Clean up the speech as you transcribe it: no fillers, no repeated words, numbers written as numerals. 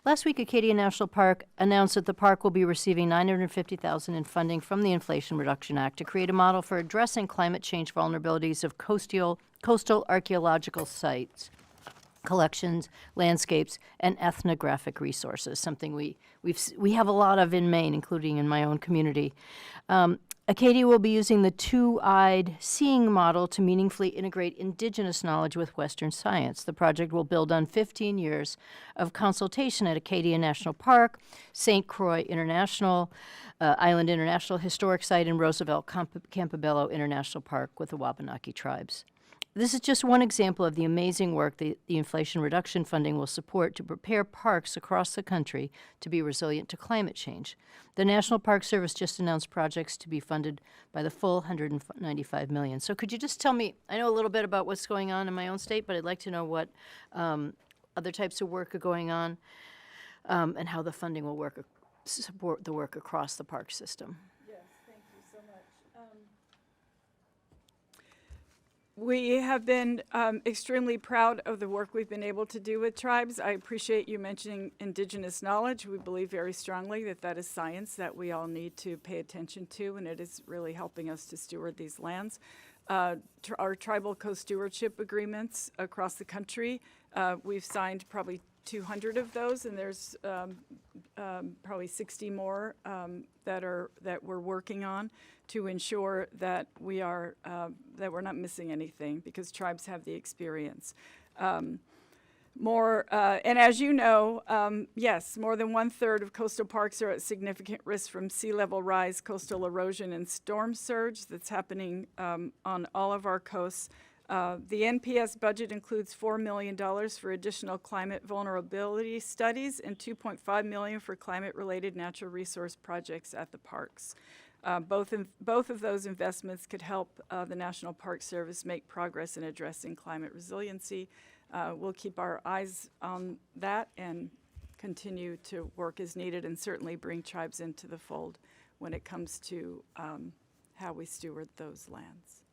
Last week, Acadia National Park announced that the park will be receiving $950,000 in funding from the Inflation Reduction Act to create a model for addressing climate change vulnerabilities of coastal archaeological sites, collections, landscapes, and ethnographic resources, something we have a lot of in Maine, including in my own community. Acadia will be using the two-eyed seeing model to meaningfully integrate indigenous knowledge with Western science. The project will build on 15 years of consultation at Acadia National Park, St. Croix International, Island International Historic Site, and Roosevelt Campobello International Park with the Wabanaki tribes. This is just one example of the amazing work the Inflation Reduction funding will support to prepare parks across the country to be resilient to climate change. The National Park Service just announced projects to be funded by the full $195 million. So could you just tell me, I know a little bit about what's going on in my own state, but I'd like to know what other types of work are going on and how the funding will support the work across the park system. We have been extremely proud of the work we've been able to do with tribes. I appreciate you mentioning indigenous knowledge. We believe very strongly that that is science that we all need to pay attention to, and it is really helping us to steward these lands. Our tribal co-stewardship agreements across the country, we've signed probably 200 of those, and there's probably 60 more that we're working on to ensure that we're not missing anything, because tribes have the experience. And as you know, yes, more than 1/3 of coastal parks are at significant risk from sea level rise, coastal erosion, and storm surge that's happening on all of our coasts. The NPS budget includes $4 million for additional climate vulnerability studies and $2.5 million for climate-related natural resource projects at the parks. Both of those investments could help the National Park Service make progress in addressing climate resiliency. We'll keep our eyes on that and continue to work as needed, and certainly bring tribes into the fold when it comes to how we steward those lands.